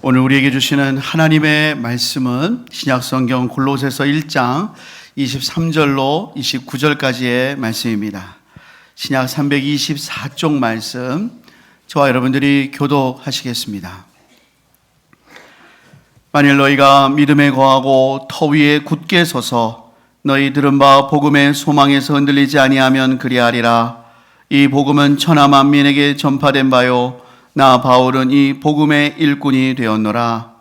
오늘 우리에게 주시는 하나님의 말씀은 신약성경 골로새서 1장 23절로 29절까지의 말씀입니다. 신약 324쪽 말씀, 저와 여러분들이 교독하시겠습니다. 만일 너희가 믿음에 거하고 터 위에 굳게 서서 너희 들은 바 복음의 소망에서 흔들리지 아니하면 그리하리라. 이 복음은 천하 만민에게 전파된 바요 나 바울은 이 복음의 일꾼이 되었노라.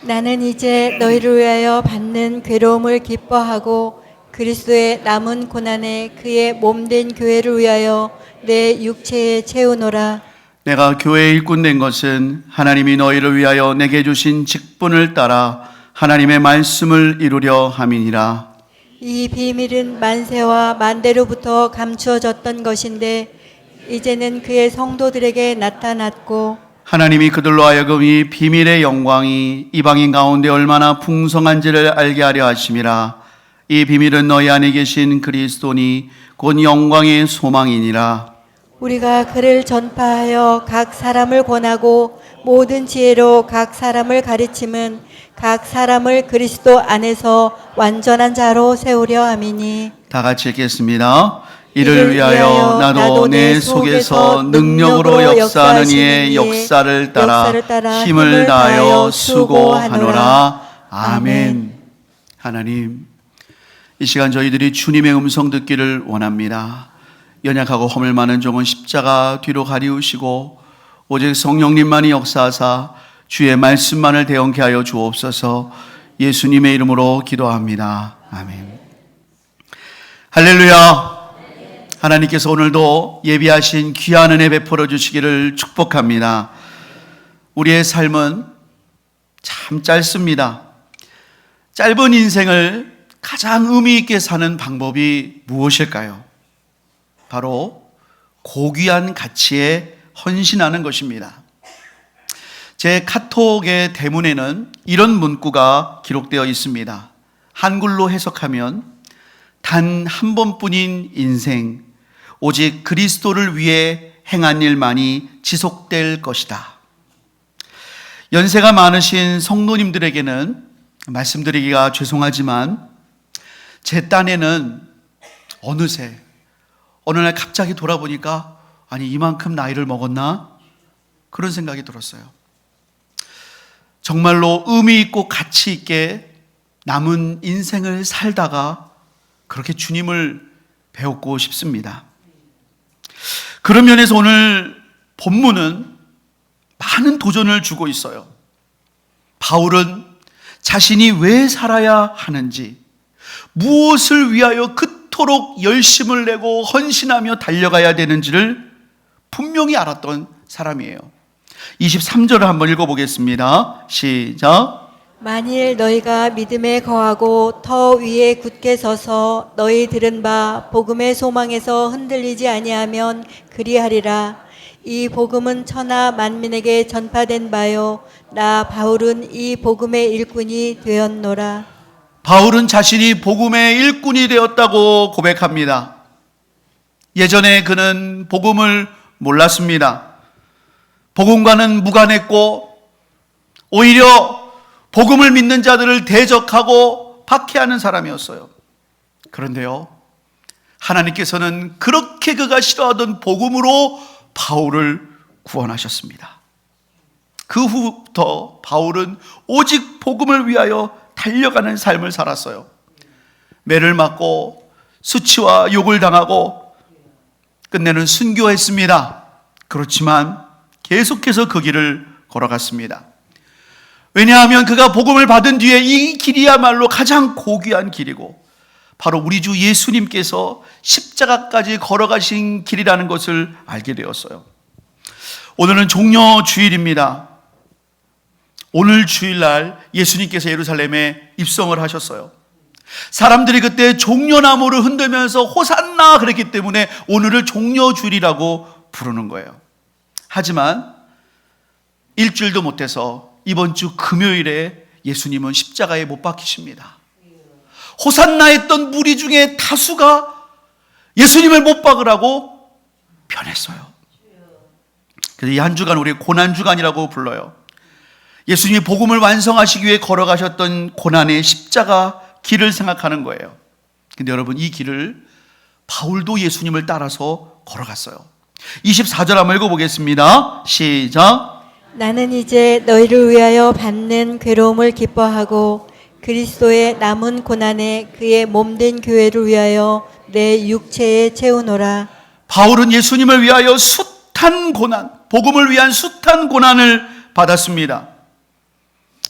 나는 이제 너희를 위하여 받는 괴로움을 기뻐하고 그리스도의 남은 고난에 그의 몸된 교회를 위하여 내 육체에 채우노라. 내가 교회의 일꾼 된 것은 하나님이 너희를 위하여 내게 주신 직분을 따라 하나님의 말씀을 이루려 함이니라. 이 비밀은 만세와 만대로부터 감추어졌던 것인데 이제는 그의 성도들에게 나타났고 하나님이 그들로 하여금 이 비밀의 영광이 이방인 가운데 얼마나 풍성한지를 알게 하려 하심이라. 이 비밀은 너희 안에 계신 그리스도니 곧 영광의 소망이니라. 우리가 그를 전파하여 각 사람을 권하고 모든 지혜로 각 사람을 가르침은 각 사람을 그리스도 안에서 완전한 자로 세우려 함이니. 다 같이 읽겠습니다. 이를 위하여 나도 내 속에서 능력으로 역사하는 이의 역사를 따라 힘을 다하여 수고하노라. 아멘. 하나님, 이 시간 저희들이 주님의 음성 듣기를 원합니다. 연약하고 허물 많은 종은 십자가 뒤로 가리우시고 오직 성령님만이 역사하사 주의 말씀만을 대언케 하여 주옵소서. 예수님의 이름으로 기도합니다. 아멘. 할렐루야. 하나님께서 오늘도 예비하신 귀한 은혜 베풀어 주시기를 축복합니다. 우리의 삶은 참 짧습니다. 짧은 인생을 가장 의미 있게 사는 방법이 무엇일까요? 바로 고귀한 가치에 헌신하는 것입니다. 제 카톡의 대문에는 이런 문구가 기록되어 있습니다. 한글로 해석하면 단 한 번뿐인 인생, 오직 그리스도를 위해 행한 일만이 지속될 것이다. 연세가 많으신 성도님들에게는 말씀드리기가 죄송하지만 제 딴에는 어느새 어느 날 갑자기 돌아보니까 아니 이만큼 나이를 먹었나? 그런 생각이 들었어요. 정말로 의미 있고 가치 있게 남은 인생을 살다가 그렇게 주님을 배웠고 싶습니다. 그런 면에서 오늘 본문은 많은 도전을 주고 있어요. 바울은 자신이 왜 살아야 하는지, 무엇을 위하여 그토록 열심을 내고 헌신하며 달려가야 되는지를 분명히 알았던 사람이에요. 23절을 한번 읽어보겠습니다. 시작. 만일 너희가 믿음에 거하고 터 위에 굳게 서서 너희 들은 바 복음의 소망에서 흔들리지 아니하면 그리하리라. 이 복음은 천하 만민에게 전파된 바요 나 바울은 이 복음의 일꾼이 되었노라. 바울은 자신이 복음의 일꾼이 되었다고 고백합니다. 예전에 그는 복음을 몰랐습니다. 복음과는 무관했고 오히려 복음을 믿는 자들을 대적하고 박해하는 사람이었어요. 그런데요, 하나님께서는 그렇게 그가 싫어하던 복음으로 바울을 구원하셨습니다. 그 후부터 바울은 오직 복음을 위하여 달려가는 삶을 살았어요. 매를 맞고 수치와 욕을 당하고 끝내는 순교했습니다. 그렇지만 계속해서 그 길을 걸어갔습니다. 왜냐하면 그가 복음을 받은 뒤에 이 길이야말로 가장 고귀한 길이고 바로 우리 주 예수님께서 십자가까지 걸어가신 길이라는 것을 알게 되었어요. 오늘은 종려 주일입니다. 오늘 주일날 예수님께서 예루살렘에 입성을 하셨어요. 사람들이 그때 종려나무를 흔들면서 호산나 그랬기 때문에 오늘을 종려주일이라고 부르는 거예요. 하지만 일주일도 못해서 이번 주 금요일에 예수님은 십자가에 못 박히십니다. 호산나 했던 무리 중에 다수가 예수님을 못 박으라고 변했어요. 그래서 이 한 주간 우리 고난주간이라고 불러요. 예수님이 복음을 완성하시기 위해 걸어가셨던 고난의 십자가 길을 생각하는 거예요. 근데 여러분, 이 길을 바울도 예수님을 따라서 걸어갔어요. 24절 한번 읽어보겠습니다. 시작. 나는 이제 너희를 위하여 받는 괴로움을 기뻐하고 그리스도의 남은 고난에 그의 몸된 교회를 위하여 내 육체에 채우노라. 바울은 예수님을 위하여 숱한 고난, 복음을 위한 숱한 고난을 받았습니다.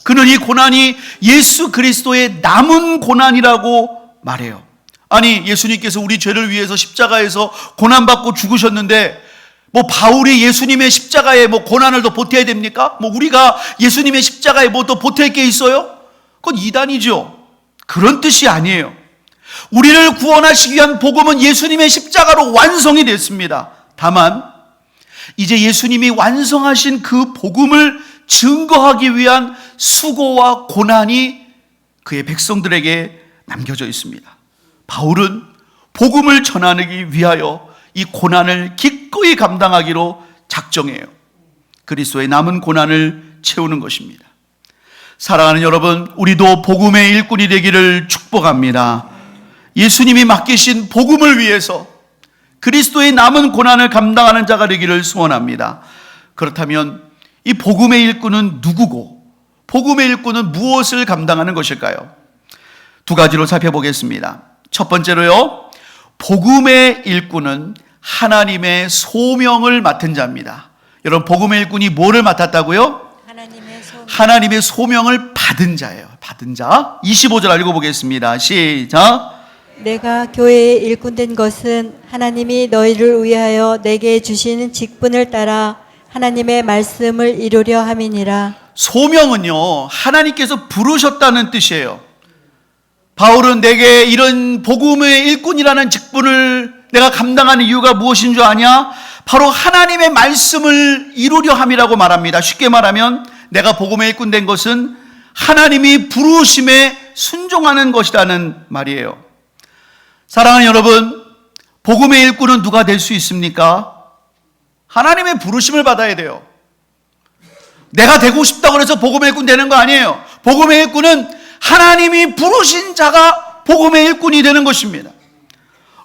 그는 이 고난이 예수 그리스도의 남은 고난이라고 말해요. 아니, 예수님께서 우리 죄를 위해서 십자가에서 고난받고 죽으셨는데 뭐 바울이 예수님의 십자가에 뭐 고난을 더 보태야 됩니까? 뭐 우리가 예수님의 십자가에 뭐 더 보탤 게 있어요? 그건 이단이죠. 그런 뜻이 아니에요. 우리를 구원하시기 위한 복음은 예수님의 십자가로 완성이 됐습니다. 다만 이제 예수님이 완성하신 그 복음을 증거하기 위한 수고와 고난이 그의 백성들에게 남겨져 있습니다. 바울은 복음을 전하기 위하여 이 고난을 기꺼이 감당하기로 작정해요. 그리스도의 남은 고난을 채우는 것입니다. 사랑하는 여러분, 우리도 복음의 일꾼이 되기를 축복합니다. 예수님이 맡기신 복음을 위해서 그리스도의 남은 고난을 감당하는 자가 되기를 소원합니다. 그렇다면 이 복음의 일꾼은 누구고, 복음의 일꾼은 무엇을 감당하는 것일까요? 두 가지로 살펴보겠습니다. 첫 번째로요, 복음의 일꾼은 하나님의 소명을 맡은 자입니다. 여러분, 복음의 일꾼이 뭐를 맡았다고요? 하나님의 소명을 받은 자예요. 받은 자. 25절 읽어보겠습니다. 시작. 내가 교회의 일꾼 된 것은 하나님이 너희를 위하여 내게 주시는 직분을 따라 하나님의 말씀을 이루려 함이니라. 소명은요, 하나님께서 부르셨다는 뜻이에요. 바울은 내게 이런 복음의 일꾼이라는 직분을 내가 감당하는 이유가 무엇인 줄 아냐? 바로 하나님의 말씀을 이루려 함이라고 말합니다. 쉽게 말하면 내가 복음의 일꾼 된 것은 하나님이 부르심에 순종하는 것이라는 말이에요. 사랑하는 여러분, 복음의 일꾼은 누가 될 수 있습니까? 하나님의 부르심을 받아야 돼요. 내가 되고 싶다고 해서 복음의 일꾼 되는 거 아니에요. 복음의 일꾼은 하나님이 부르신 자가 복음의 일꾼이 되는 것입니다.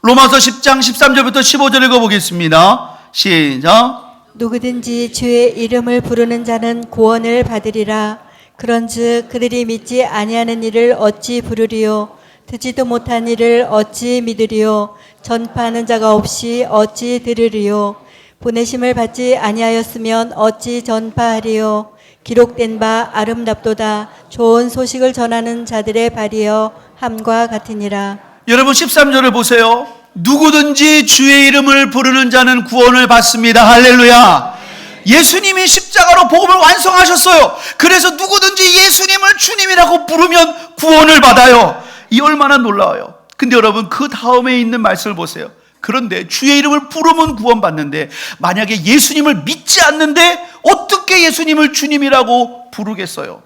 로마서 10장 13절부터 15절 읽어보겠습니다. 시작. 누구든지 주의 이름을 부르는 자는 구원을 받으리라. 그런즉 그들이 믿지 아니하는 일을 어찌 부르리요? 듣지도 못한 일을 어찌 믿으리요? 전파하는 자가 없이 어찌 들으리요? 보내심을 받지 아니하였으면 어찌 전파하리요? 기록된 바 아름답도다. 좋은 소식을 전하는 자들의 발이여 함과 같으니라. 여러분, 13절을 보세요. 누구든지 주의 이름을 부르는 자는 구원을 받습니다. 할렐루야. 예수님이 십자가로 복음을 완성하셨어요. 그래서 누구든지 예수님을 주님이라고 부르면 구원을 받아요. 이 얼마나 놀라워요. 근데 여러분, 그 다음에 있는 말씀을 보세요. 그런데 주의 이름을 부르면 구원받는데 만약에 예수님을 믿지 않는데 어떻게 예수님을 주님이라고 부르겠어요?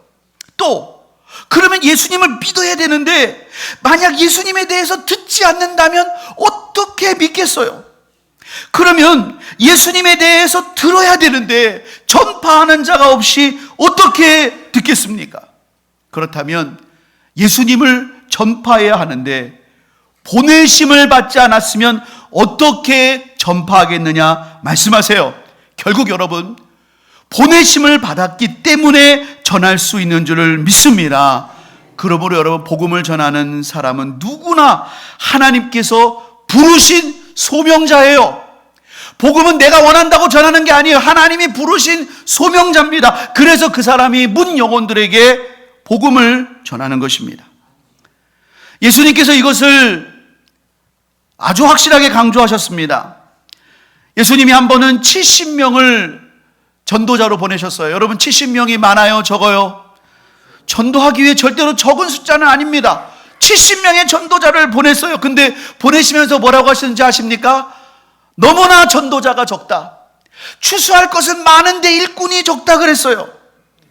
또 그러면 예수님을 믿어야 되는데 만약 예수님에 대해서 듣지 않는다면 어떻게 믿겠어요? 그러면 예수님에 대해서 들어야 되는데 전파하는 자가 없이 어떻게 듣겠습니까? 그렇다면 예수님을 전파해야 하는데 보내심을 받지 않았으면 어떻게 전파하겠느냐 말씀하세요. 결국 여러분, 보내심을 받았기 때문에 전할 수 있는 줄을 믿습니다. 그러므로 여러분, 복음을 전하는 사람은 누구나 하나님께서 부르신 소명자예요. 복음은 내가 원한다고 전하는 게 아니에요. 하나님이 부르신 소명자입니다. 그래서 그 사람이 문 영혼들에게 복음을 전하는 것입니다. 예수님께서 이것을 아주 확실하게 강조하셨습니다. 예수님이 한 번은 70명을 전도자로 보내셨어요. 여러분, 70명이 많아요, 적어요? 전도하기 위해 절대로 적은 숫자는 아닙니다. 70명의 전도자를 보냈어요. 근데 보내시면서 뭐라고 하시는지 아십니까? 너무나 전도자가 적다. 추수할 것은 많은데 일꾼이 적다 그랬어요.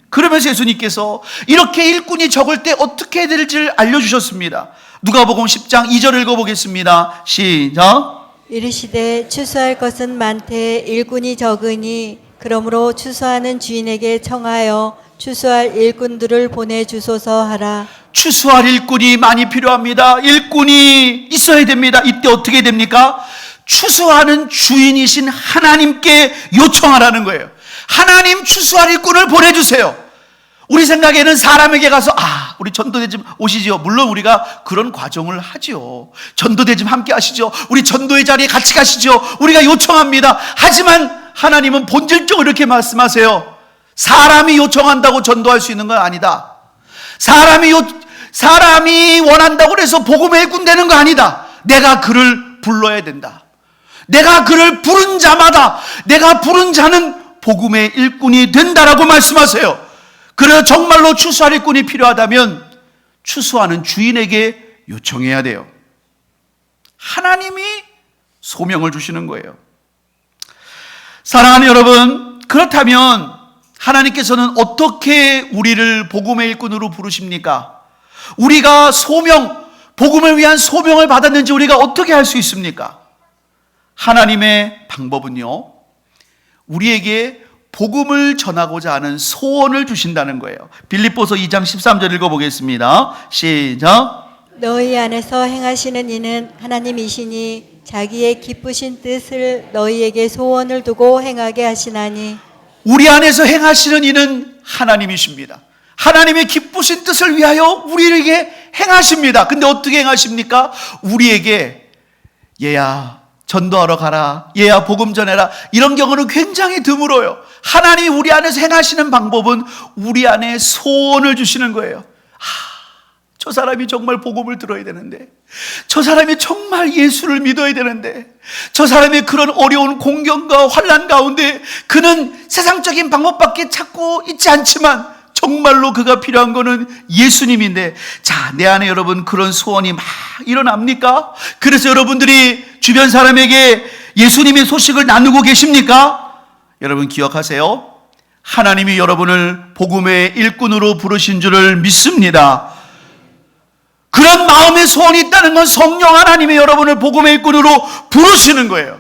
그러면서 예수님께서 이렇게 일꾼이 적을 때 어떻게 해야 될지 알려주셨습니다. 누가복음 10장 2절 읽어보겠습니다. 시작. 이르시되 추수할 것은 많되 일꾼이 적으니 그러므로 추수하는 주인에게 청하여 추수할 일꾼들을 보내주소서 하라. 추수할 일꾼이 많이 필요합니다. 일꾼이 있어야 됩니다. 이때 어떻게 됩니까? 추수하는 주인이신 하나님께 요청하라는 거예요. 하나님 추수할 일꾼을 보내주세요. 우리 생각에는 사람에게 가서 우리 전도대좀 오시죠. 물론 우리가 그런 과정을 하지요. 전도대좀 함께 하시죠. 우리 전도의 자리에 같이 가시죠. 우리가 요청합니다. 하지만 하나님은 본질적으로 이렇게 말씀하세요. 사람이 요청한다고 전도할 수 있는 건 아니다. 사람이 원한다고 해서 복음의 일꾼 되는 거 아니다. 내가 그를 불러야 된다. 내가 그를 부른 자마다 내가 부른 자는 복음의 일꾼이 된다라고 말씀하세요. 그래서 정말로 추수할 일꾼이 필요하다면 추수하는 주인에게 요청해야 돼요. 하나님이 소명을 주시는 거예요. 사랑하는 여러분, 그렇다면 하나님께서는 어떻게 우리를 복음의 일꾼으로 부르십니까? 우리가 복음을 위한 소명을 받았는지 우리가 어떻게 알 수 있습니까? 하나님의 방법은요, 우리에게 복음을 전하고자 하는 소원을 주신다는 거예요. 빌립보서 2장 13절 읽어보겠습니다. 시작. 너희 안에서 행하시는 이는 하나님이시니 자기의 기쁘신 뜻을 너희에게 소원을 두고 행하게 하시나니. 우리 안에서 행하시는 이는 하나님이십니다. 하나님의 기쁘신 뜻을 위하여 우리에게 행하십니다. 근데 어떻게 행하십니까? 우리에게 얘야 전도하러 가라, 얘야 복음 전해라, 이런 경우는 굉장히 드물어요. 하나님이 우리 안에서 행하시는 방법은 우리 안에 소원을 주시는 거예요. 저 사람이 정말 복음을 들어야 되는데, 저 사람이 정말 예수를 믿어야 되는데, 저 사람의 그런 어려운 공경과 환난 가운데 그는 세상적인 방법밖에 찾고 있지 않지만 정말로 그가 필요한 거는 예수님인데, 자, 내 안에 여러분 그런 소원이 막 일어납니까? 그래서 여러분들이 주변 사람에게 예수님의 소식을 나누고 계십니까? 여러분 기억하세요. 하나님이 여러분을 복음의 일꾼으로 부르신 줄을 믿습니다. 그런 마음의 소원이 있다는 건 성령 하나님이 여러분을 복음의 일꾼으로 부르시는 거예요.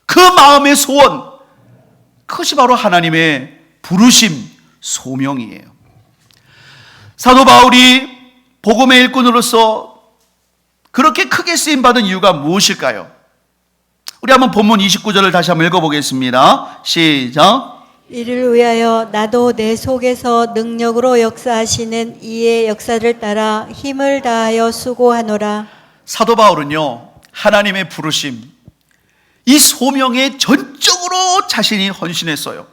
그 마음의 소원, 그것이 바로 하나님의 부르심, 소명이에요. 사도 바울이 복음의 일꾼으로서 그렇게 크게 쓰임받은 이유가 무엇일까요? 우리 한번 본문 29절을 다시 한번 읽어보겠습니다. 시작. 이를 위하여 나도 내 속에서 능력으로 역사하시는 이의 역사를 따라 힘을 다하여 수고하노라. 사도 바울은요, 하나님의 부르심, 이 소명에 전적으로 자신이 헌신했어요.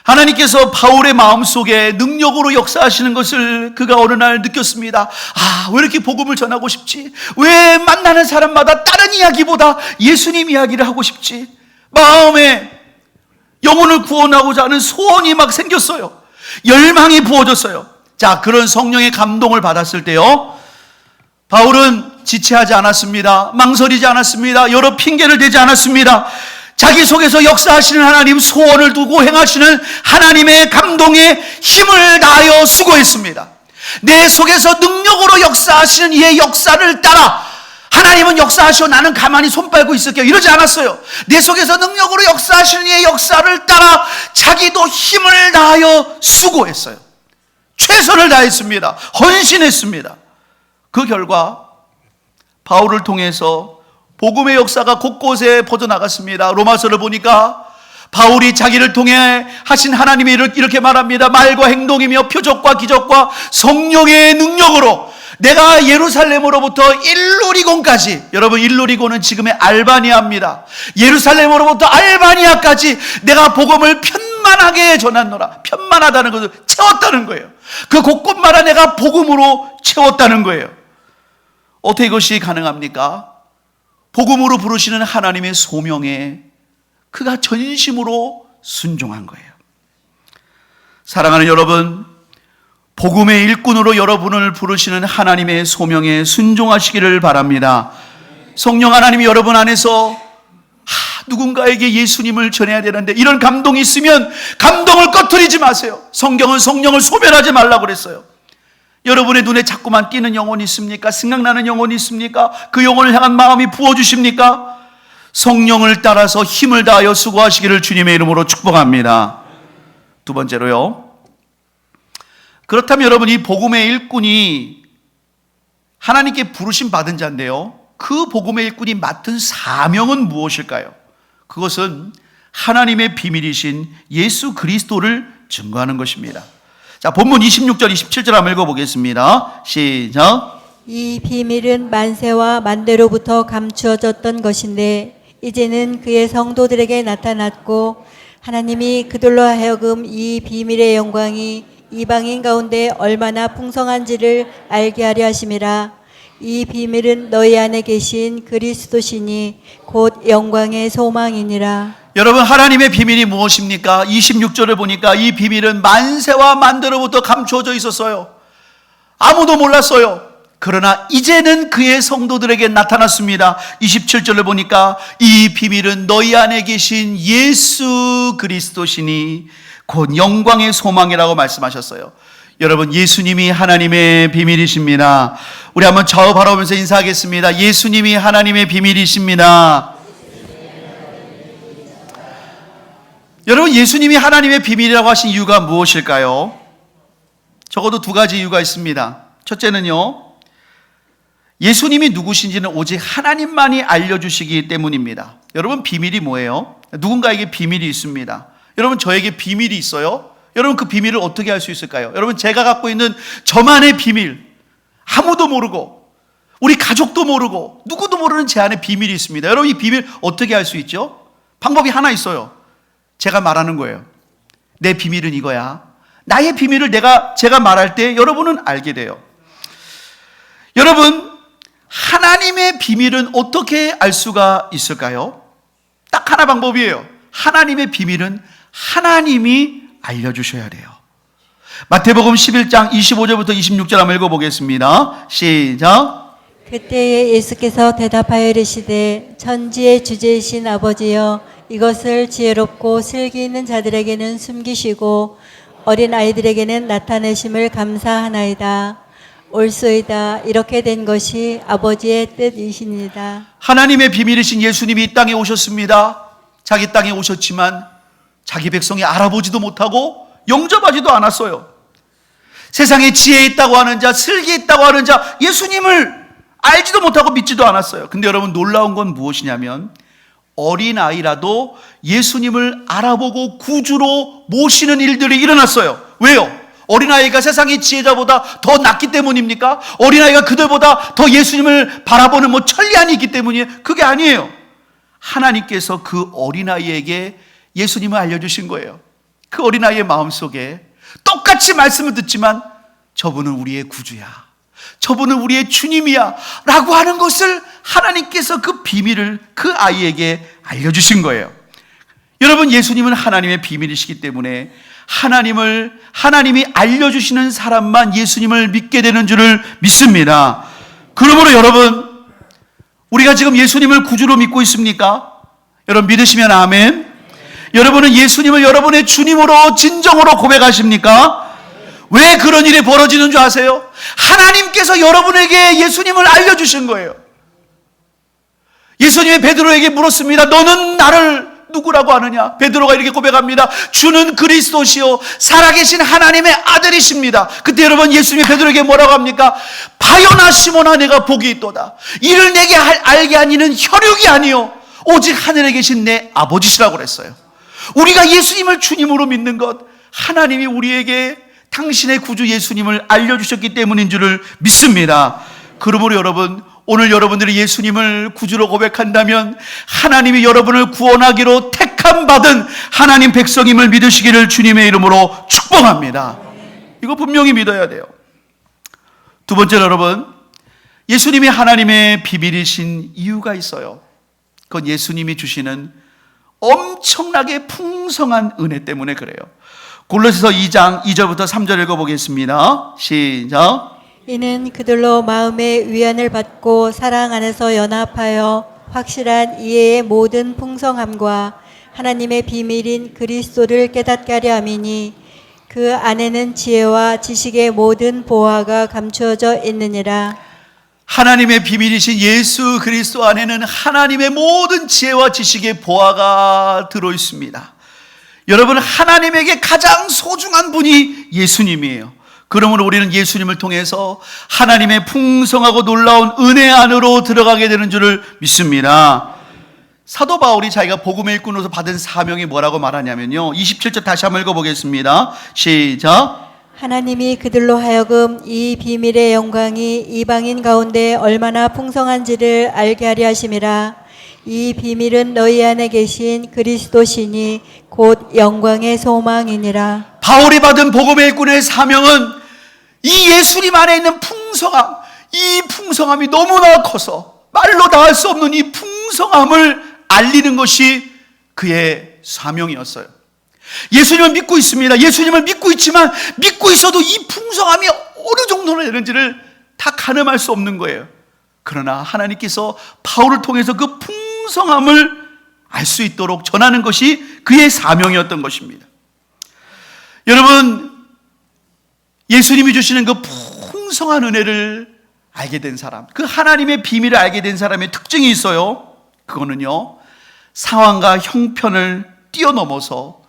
하나님께서 바울의 마음속에 능력으로 역사하시는 것을 그가 어느 날 느꼈습니다. 왜 이렇게 복음을 전하고 싶지? 왜 만나는 사람마다 다른 이야기보다 예수님 이야기를 하고 싶지? 마음에 영혼을 구원하고자 하는 소원이 막 생겼어요. 열망이 부어졌어요. 자, 그런 성령의 감동을 받았을 때요, 바울은 지체하지 않았습니다. 망설이지 않았습니다. 여러 핑계를 대지 않았습니다. 자기 속에서 역사하시는 하나님, 소원을 두고 행하시는 하나님의 감동에 힘을 다하여 수고했습니다. 내 속에서 능력으로 역사하시는 이의 역사를 따라, 하나님은 역사하시오, 나는 가만히 손 빨고 있을게요, 이러지 않았어요. 내 속에서 능력으로 역사하시는 이의 역사를 따라 자기도 힘을 다하여 수고했어요. 최선을 다했습니다. 헌신했습니다. 그 결과 바울을 통해서 복음의 역사가 곳곳에 퍼져나갔습니다. 로마서를 보니까 바울이 자기를 통해 하신 하나님이 이렇게 말합니다. 말과 행동이며 표적과 기적과 성령의 능력으로 내가 예루살렘으로부터 일루리곤까지, 여러분 일루리곤은 지금의 알바니아입니다. 예루살렘으로부터 알바니아까지 내가 복음을 편만하게 전하노라. 편만하다는 것을 채웠다는 거예요. 그 곳곳마다 내가 복음으로 채웠다는 거예요. 어떻게 이것이 가능합니까? 복음으로 부르시는 하나님의 소명에 그가 전심으로 순종한 거예요. 사랑하는 여러분, 복음의 일꾼으로 여러분을 부르시는 하나님의 소명에 순종하시기를 바랍니다. 성령 하나님이 여러분 안에서 누군가에게 예수님을 전해야 되는데 이런 감동이 있으면 감동을 꺼트리지 마세요. 성경은 성령을 소멸하지 말라고 그랬어요. 여러분의 눈에 자꾸만 띄는 영혼이 있습니까? 생각나는 영혼이 있습니까? 그 영혼을 향한 마음이 부어주십니까? 성령을 따라서 힘을 다하여 수고하시기를 주님의 이름으로 축복합니다. 두 번째로요, 그렇다면 여러분, 이 복음의 일꾼이 하나님께 부르심 받은 자인데요, 그 복음의 일꾼이 맡은 사명은 무엇일까요? 그것은 하나님의 비밀이신 예수 그리스도를 증거하는 것입니다. 자, 본문 26절 27절 한번 읽어보겠습니다. 시작. 이 비밀은 만세와 만대로부터 감추어졌던 것인데 이제는 그의 성도들에게 나타났고 하나님이 그들로 하여금 이 비밀의 영광이 이방인 가운데 얼마나 풍성한지를 알게 하려 하심이라. 이 비밀은 너희 안에 계신 그리스도시니 곧 영광의 소망이니라. 여러분, 하나님의 비밀이 무엇입니까? 26절을 보니까 이 비밀은 만세와 만대로부터 감추어져 있었어요. 아무도 몰랐어요. 그러나 이제는 그의 성도들에게 나타났습니다. 27절을 보니까 이 비밀은 너희 안에 계신 예수 그리스도시니 곧 영광의 소망이라고 말씀하셨어요. 여러분, 예수님이 하나님의 비밀이십니다. 우리 한번 좌우 바라보면서 인사하겠습니다. 예수님이 하나님의 비밀이십니다. 여러분, 예수님이 하나님의 비밀이라고 하신 이유가 무엇일까요? 적어도 두 가지 이유가 있습니다. 첫째는요, 예수님이 누구신지는 오직 하나님만이 알려주시기 때문입니다. 여러분, 비밀이 뭐예요? 누군가에게 비밀이 있습니다. 여러분, 저에게 비밀이 있어요. 여러분, 그 비밀을 어떻게 알 수 있을까요? 여러분, 제가 갖고 있는 저만의 비밀, 아무도 모르고 우리 가족도 모르고 누구도 모르는 제 안에 비밀이 있습니다. 여러분, 이 비밀 어떻게 알 수 있죠? 방법이 하나 있어요. 제가 말하는 거예요. 내 비밀은 이거야. 나의 비밀을 제가 말할 때 여러분은 알게 돼요. 여러분, 하나님의 비밀은 어떻게 알 수가 있을까요? 딱 하나 방법이에요. 하나님의 비밀은 하나님이 알려주셔야 돼요. 마태복음 11장 25절부터 26절 한번 읽어보겠습니다. 시작. 그때에 예수께서 대답하여 이르시되 천지의 주제이신 아버지여 이것을 지혜롭고 슬기 있는 자들에게는 숨기시고 어린 아이들에게는 나타내심을 감사하나이다. 옳소이다. 이렇게 된 것이 아버지의 뜻이십니다. 하나님의 비밀이신 예수님이 이 땅에 오셨습니다. 자기 땅에 오셨지만 자기 백성이 알아보지도 못하고 영접하지도 않았어요. 세상에 지혜 있다고 하는 자, 슬기 있다고 하는 자, 예수님을 알지도 못하고 믿지도 않았어요. 근데 여러분, 놀라운 건 무엇이냐면 어린아이라도 예수님을 알아보고 구주로 모시는 일들이 일어났어요. 왜요? 어린아이가 세상의 지혜자보다 더 낫기 때문입니까? 어린아이가 그들보다 더 예수님을 바라보는 천리안이 있기 때문이에요? 그게 아니에요. 하나님께서 그 어린아이에게 예수님을 알려주신 거예요. 그 어린아이의 마음속에 똑같이 말씀을 듣지만 저분은 우리의 구주야, 저분은 우리의 주님이야 라고 하는 것을 하나님께서 그 비밀을 그 아이에게 알려주신 거예요. 여러분, 예수님은 하나님의 비밀이시기 때문에 하나님이 알려주시는 사람만 예수님을 믿게 되는 줄을 믿습니다. 그러므로 여러분, 우리가 지금 예수님을 구주로 믿고 있습니까? 여러분, 믿으시면 아멘. 여러분은 예수님을 여러분의 주님으로 진정으로 고백하십니까? 왜 그런 일이 벌어지는 줄 아세요? 하나님께서 여러분에게 예수님을 알려주신 거예요. 예수님이 베드로에게 물었습니다. 너는 나를 누구라고 하느냐? 베드로가 이렇게 고백합니다. 주는 그리스도시요 살아계신 하나님의 아들이십니다. 그때 여러분, 예수님이 베드로에게 뭐라고 합니까? 바요나 시몬아, 내가 복이 있도다. 이를 내게 알게 하니는 혈육이 아니요 오직 하늘에 계신 내 아버지시라고 그랬어요. 우리가 예수님을 주님으로 믿는 것, 하나님이 우리에게 당신의 구주 예수님을 알려주셨기 때문인 줄을 믿습니다. 그러므로 여러분, 오늘 여러분들이 예수님을 구주로 고백한다면 하나님이 여러분을 구원하기로 택함 받은 하나님 백성임을 믿으시기를 주님의 이름으로 축복합니다. 이거 분명히 믿어야 돼요. 두 번째로 여러분, 예수님이 하나님의 비밀이신 이유가 있어요. 그건 예수님이 주시는 엄청나게 풍성한 은혜 때문에 그래요. 골로새서 2장 2절부터 3절 읽어보겠습니다. 시작. 이는 그들로 마음의 위안을 받고 사랑 안에서 연합하여 확실한 이해의 모든 풍성함과 하나님의 비밀인 그리스도를 깨닫게 하려 함이니 그 안에는 지혜와 지식의 모든 보화가 감추어져 있느니라. 하나님의 비밀이신 예수 그리스도 안에는 하나님의 모든 지혜와 지식의 보화가 들어있습니다. 여러분, 하나님에게 가장 소중한 분이 예수님이에요. 그러므로 우리는 예수님을 통해서 하나님의 풍성하고 놀라운 은혜 안으로 들어가게 되는 줄을 믿습니다. 사도 바울이 자기가 복음의 일꾼으로서 받은 사명이 뭐라고 말하냐면요, 27절 다시 한번 읽어보겠습니다. 시작. 하나님이 그들로 하여금 이 비밀의 영광이 이방인 가운데 얼마나 풍성한지를 알게 하려 하심이라. 이 비밀은 너희 안에 계신 그리스도시니 곧 영광의 소망이니라. 바울이 받은 복음의 일꾼의 사명은 이 예수님 안에 있는 풍성함, 이 풍성함이 너무나 커서 말로 다 할 수 없는 이 풍성함을 알리는 것이 그의 사명이었어요. 예수님을 믿고 있습니다. 예수님을 믿고 있지만 믿고 있어도 이 풍성함이 어느 정도나 되는지를 다 가늠할 수 없는 거예요. 그러나 하나님께서 바울을 통해서 그 풍성함을 알 수 있도록 전하는 것이 그의 사명이었던 것입니다. 여러분, 예수님이 주시는 그 풍성한 은혜를 알게 된 사람, 그 하나님의 비밀을 알게 된 사람의 특징이 있어요. 그거는요, 상황과 형편을 뛰어넘어서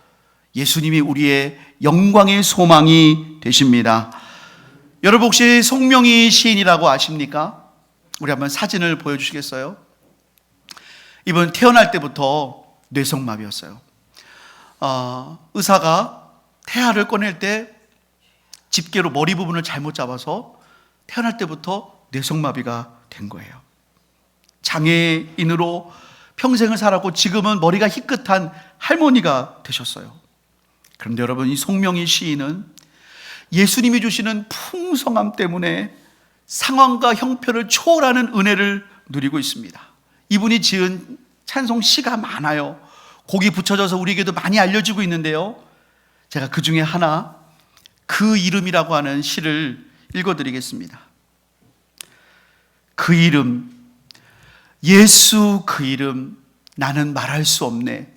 예수님이 우리의 영광의 소망이 되십니다. 여러분 혹시 송명희 시인이라고 아십니까? 우리 한번 사진을 보여주시겠어요? 이분 태어날 때부터 뇌성마비였어요. 의사가 태아를 꺼낼 때 집게로 머리 부분을 잘못 잡아서 태어날 때부터 뇌성마비가 된 거예요. 장애인으로 평생을 살았고 지금은 머리가 희끗한 할머니가 되셨어요. 그런데 여러분, 이 송명희 시인은 예수님이 주시는 풍성함 때문에 상황과 형편을 초월하는 은혜를 누리고 있습니다. 이분이 지은 찬송 시가 많아요. 곡이 붙여져서 우리에게도 많이 알려지고 있는데요, 제가 그 중에 하나, 그 이름이라고 하는 시를 읽어드리겠습니다. 그 이름, 예수 그 이름, 나는 말할 수 없네.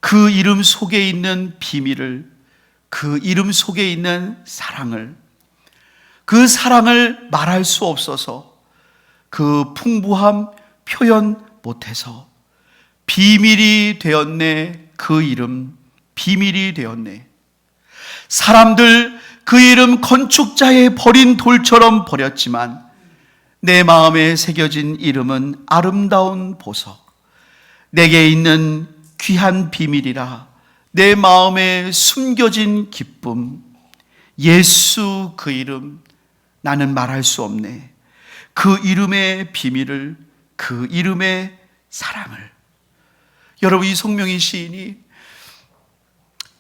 그 이름 속에 있는 비밀을, 그 이름 속에 있는 사랑을, 그 사랑을 말할 수 없어서 그 풍부함 표현 못해서 비밀이 되었네. 그 이름 비밀이 되었네. 사람들 그 이름 건축자의 버린 돌처럼 버렸지만 내 마음에 새겨진 이름은 아름다운 보석, 내게 있는 귀한 비밀이라. 내 마음에 숨겨진 기쁨, 예수 그 이름, 나는 말할 수 없네. 그 이름의 비밀을, 그 이름의 사랑을. 여러분, 이 송명희 시인이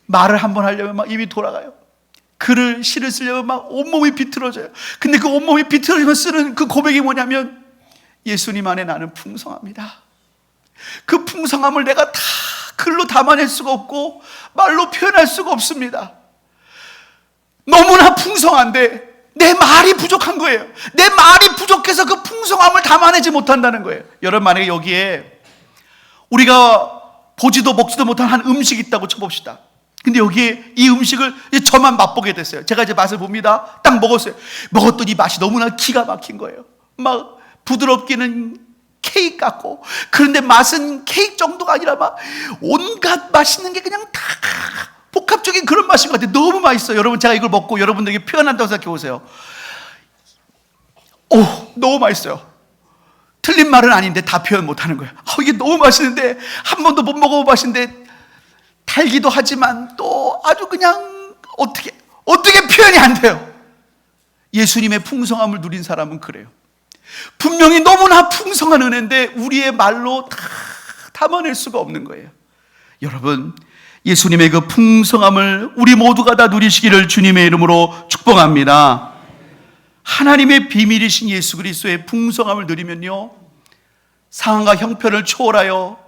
말을 한번 하려면 막 입이 돌아가요. 글을, 시를 쓰려면 막 온몸이 비틀어져요. 근데 그 온몸이 비틀어지면 쓰는 그 고백이 뭐냐면, 예수님 안에 나는 풍성합니다. 그 풍성함을 내가 다 글로 담아낼 수가 없고 말로 표현할 수가 없습니다. 너무나 풍성한데 내 말이 부족한 거예요. 내 말이 부족해서 그 풍성함을 담아내지 못한다는 거예요. 여러분, 만약에 여기에 우리가 보지도 먹지도 못한 한 음식이 있다고 쳐봅시다. 근데 여기에 이 음식을 저만 맛보게 됐어요. 제가 이제 맛을 봅니다. 딱 먹었어요. 먹었더니 맛이 너무나 기가 막힌 거예요. 막 부드럽기는 케이크 같고, 그런데 맛은 케이크 정도가 아니라 막 온갖 맛있는 게 그냥 다 복합적인 그런 맛인 것 같아요. 너무 맛있어요. 여러분, 제가 이걸 먹고 여러분들에게 표현한다고 생각해 보세요. 오, 너무 맛있어요. 틀린 말은 아닌데 다 표현 못하는 거예요. 이게 너무 맛있는데, 한 번도 못 먹어본 맛인데, 달기도 하지만 또 아주 그냥 어떻게 표현이 안 돼요. 예수님의 풍성함을 누린 사람은 그래요. 분명히 너무나 풍성한 은혜인데 우리의 말로 다 담아낼 수가 없는 거예요. 여러분, 예수님의 그 풍성함을 우리 모두가 다 누리시기를 주님의 이름으로 축복합니다. 하나님의 비밀이신 예수 그리스도의 풍성함을 누리면요, 상황과 형편을 초월하여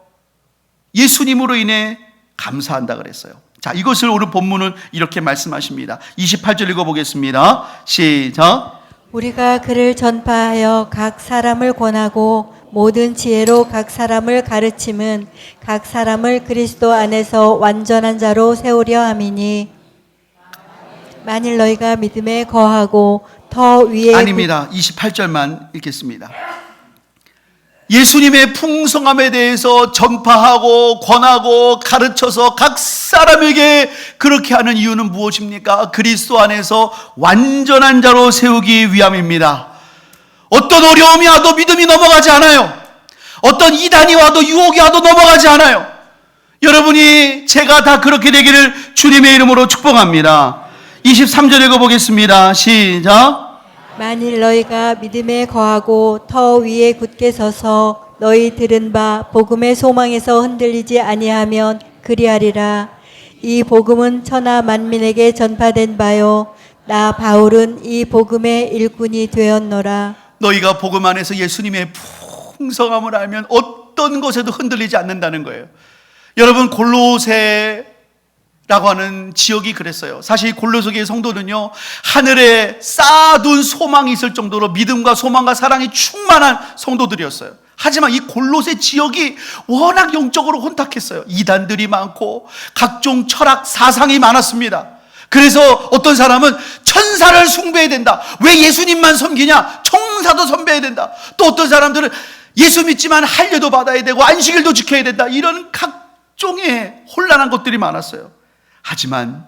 예수님으로 인해 감사한다 그랬어요. 자, 이것을 오늘 본문은 이렇게 말씀하십니다. 28절 읽어보겠습니다. 시작. 우리가 그를 전파하여 각 사람을 권하고 모든 지혜로 각 사람을 가르침은 각 사람을 그리스도 안에서 완전한 자로 세우려 함이니, 만일 너희가 믿음에 거하고 더 위에 아닙니다. 28절만 읽겠습니다. 예수님의 풍성함에 대해서 전파하고 권하고 가르쳐서 각 사람에게 그렇게 하는 이유는 무엇입니까? 그리스도 안에서 완전한 자로 세우기 위함입니다. 어떤 어려움이 와도 믿음이 넘어가지 않아요. 어떤 이단이 와도 유혹이 와도 넘어가지 않아요. 여러분이 제가 다 그렇게 되기를 주님의 이름으로 축복합니다. 23절 읽어보겠습니다. 시작. 만일 너희가 믿음에 거하고 터 위에 굳게 서서 너희 들은 바 복음의 소망에서 흔들리지 아니하면 그리하리라. 이 복음은 천하 만민에게 전파된 바요 나 바울은 이 복음의 일꾼이 되었노라. 너희가 복음 안에서 예수님의 풍성함을 알면 어떤 것에도 흔들리지 않는다는 거예요. 여러분, 골로새라고 하는 지역이 그랬어요. 사실 골로새 성도는요, 하늘에 쌓아둔 소망이 있을 정도로 믿음과 소망과 사랑이 충만한 성도들이었어요. 하지만 이 골로새 지역이 워낙 영적으로 혼탁했어요. 이단들이 많고 각종 철학 사상이 많았습니다. 그래서 어떤 사람은 천사를 숭배해야 된다. 왜 예수님만 섬기냐? 천사도 섬배해야 된다. 또 어떤 사람들은 예수 믿지만 할례도 받아야 되고 안식일도 지켜야 된다. 이런 각종의 혼란한 것들이 많았어요. 하지만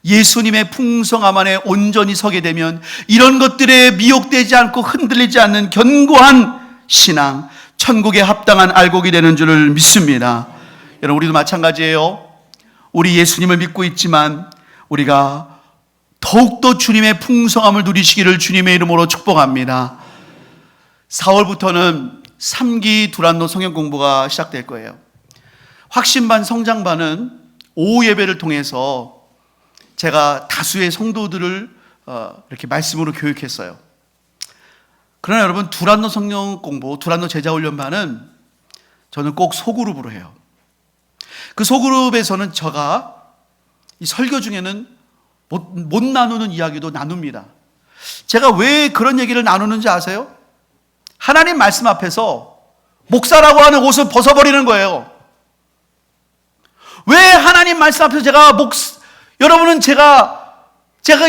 예수님의 풍성함 안에 온전히 서게 되면 이런 것들에 미혹되지 않고 흔들리지 않는 견고한 신앙, 천국에 합당한 알곡이 되는 줄을 믿습니다. 여러분, 우리도 마찬가지예요. 우리 예수님을 믿고 있지만 우리가 더욱더 주님의 풍성함을 누리시기를 주님의 이름으로 축복합니다. 4월부터는 3기 두란노 성경 공부가 시작될 거예요. 확신반 성장반은 오후 예배를 통해서 제가 다수의 성도들을 이렇게 말씀으로 교육했어요. 그러나 여러분, 두란노 성경 공부, 두란노 제자훈련반은 저는 꼭 소그룹으로 해요. 그 소그룹에서는 제가 이 설교 중에는 못 나누는 이야기도 나눕니다. 제가 왜 그런 얘기를 나누는지 아세요? 하나님 말씀 앞에서 목사라고 하는 옷을 벗어버리는 거예요. 왜 하나님 말씀 앞에서 여러분은 제가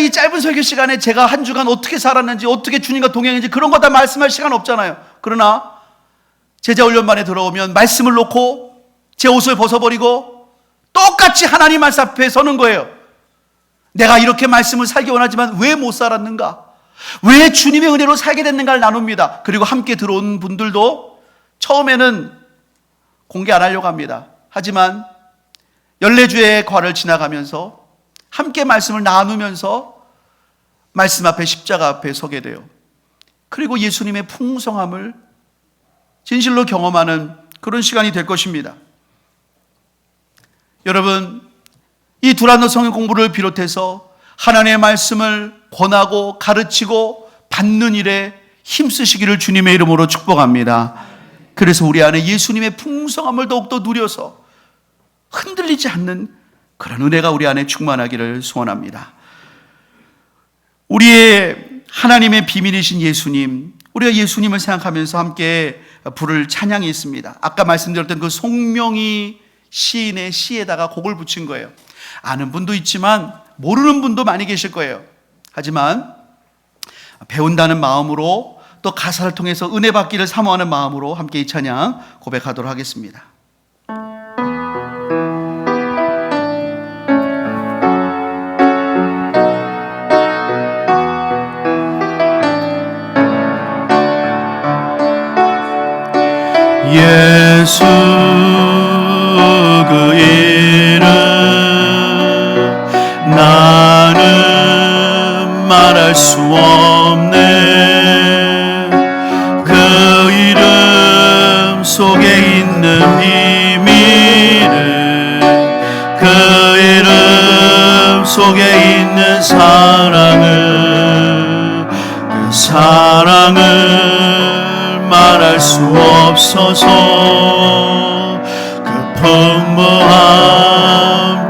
이 짧은 설교 시간에 제가 한 주간 어떻게 살았는지, 어떻게 주님과 동행했는지 그런 거 다 말씀할 시간 없잖아요. 그러나 제자훈련반에 들어오면 말씀을 놓고 제 옷을 벗어버리고 똑같이 하나님 말씀 앞에 서는 거예요. 내가 이렇게 말씀을 살기 원하지만 왜 못 살았는가? 왜 주님의 은혜로 살게 됐는가를 나눕니다. 그리고 함께 들어온 분들도 처음에는 공개 안 하려고 합니다. 하지만 14주의 과를 지나가면서 함께 말씀을 나누면서 말씀 앞에, 십자가 앞에 서게 돼요. 그리고 예수님의 풍성함을 진실로 경험하는 그런 시간이 될 것입니다. 여러분, 이 두란노 성경 공부를 비롯해서 하나님의 말씀을 권하고 가르치고 받는 일에 힘쓰시기를 주님의 이름으로 축복합니다. 그래서 우리 안에 예수님의 풍성함을 더욱더 누려서 흔들리지 않는 그런 은혜가 우리 안에 충만하기를 소원합니다. 우리의 하나님의 비밀이신 예수님, 우리가 예수님을 생각하면서 함께 부를 찬양이 있습니다. 아까 말씀드렸던 그 송명희 시인의 시에다가 곡을 붙인 거예요. 아는 분도 있지만 모르는 분도 많이 계실 거예요. 하지만 배운다는 마음으로 또 가사를 통해서 은혜 받기를 사모하는 마음으로 함께 이 찬양 고백하도록 하겠습니다. 예수 그 이름 나는 말할 수 없네. 그 이름 속에 있는 비밀을, 그 이름 속에 있는 사랑을, 그 사랑을 말할 수 없어서 그 풍부한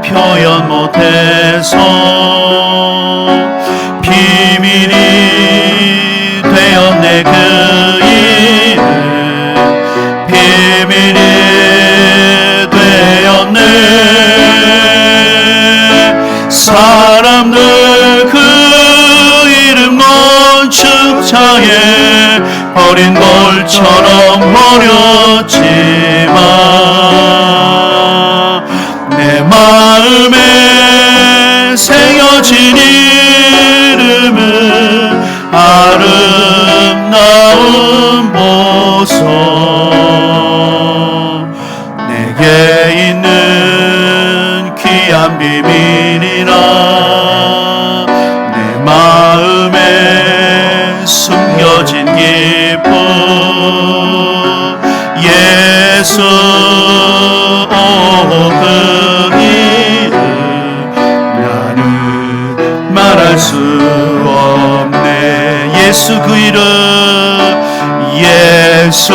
표현 못해서 비밀이 되었네. 그 이름 비밀이 되었네. 사람들 그 이름 건축자에 버린 돌처럼 버렸지만 내 마음에 새겨진 이름은 아름다운 보석. 내게 있는 귀한 비밀이라 내 마음에 숨겨진 기쁨. 예수 그 이름 나는 말할 수 없네. 예수 그 이름, 예수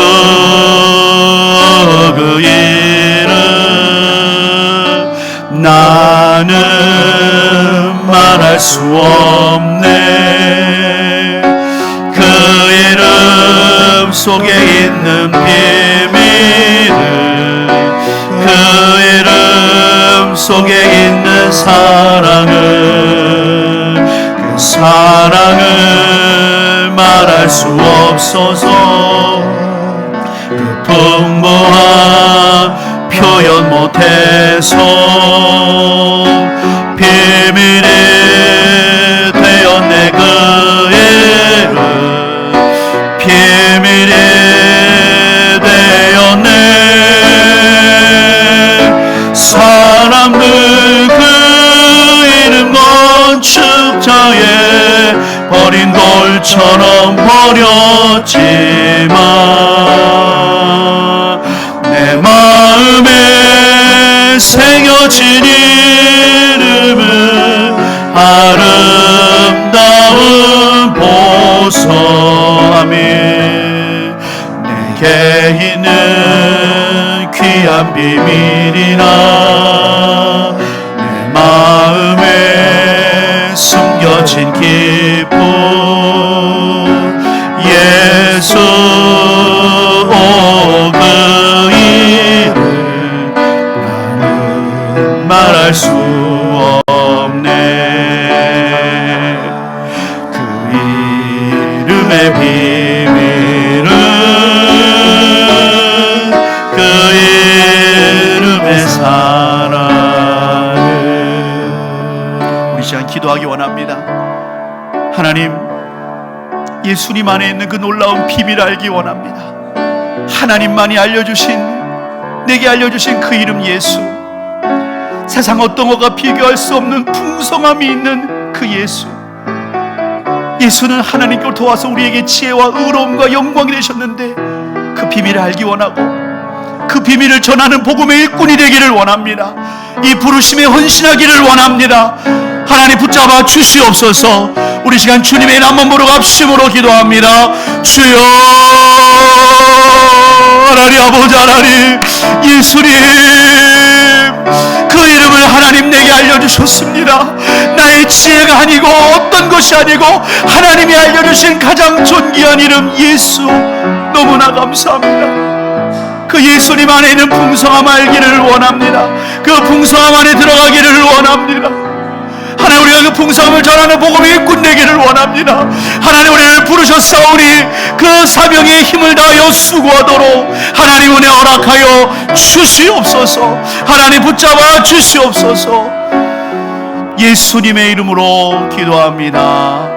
그 이름 나는 말할 수 없네. 그 이름 속에 있는 비밀을, 그 이름 속에 있는 사랑을, 그 사랑을 말할 수 없어서 그 풍부한 표현 못해서 비밀이 되었네. 그 이름 비밀이 되었네. 사람들 그 이름 건축자에 버린 돌처럼 버렸지만 내 마음에 새겨진 이름은 아름다운 보석. 아멘. 내게 있는 귀한 비밀이나 내 마음에 숨겨진 기쁨. 예수 그 이름 나는 말할 수 없네. 그 이름의 비밀은 그 이름의 사랑을. 우리 시간 기도하기 원합니다. 하나님, 예수님 안에 있는 그 놀라운 비밀을 알기 원합니다. 하나님만이 내게 알려주신 그 이름 예수, 세상 어떤 것과 비교할 수 없는 풍성함이 있는 그 예수. 예수는 하나님께로 도와서 우리에게 지혜와 의로움과 영광이 되셨는데 그 비밀을 알기 원하고 그 비밀을 전하는 복음의 일꾼이 되기를 원합니다. 이 부르심에 헌신하기를 원합니다. 하나님 붙잡아 주시옵소서. 우리 시간 주님의 이름 한번 보러 갑심으로 기도합니다. 주여, 하나님 아버지, 하나님 예수님 그 이름을 하나님 내게 알려주셨습니다. 나의 지혜가 아니고 어떤 것이 아니고 하나님이 알려주신 가장 존귀한 이름 예수, 너무나 감사합니다. 그 예수님 안에 있는 풍성함 알기를 원합니다. 그 풍성함 안에 들어가기를 원합니다. 하나님, 우리가 그 풍성함을 전하는 복음의 일꾼 되기를 원합니다. 하나님, 우리를 부르셨사오니 그 사명에 힘을 다하여 수고하도록 하나님 은혜 허락하여 주시옵소서. 하나님 붙잡아 주시옵소서. 예수님의 이름으로 기도합니다.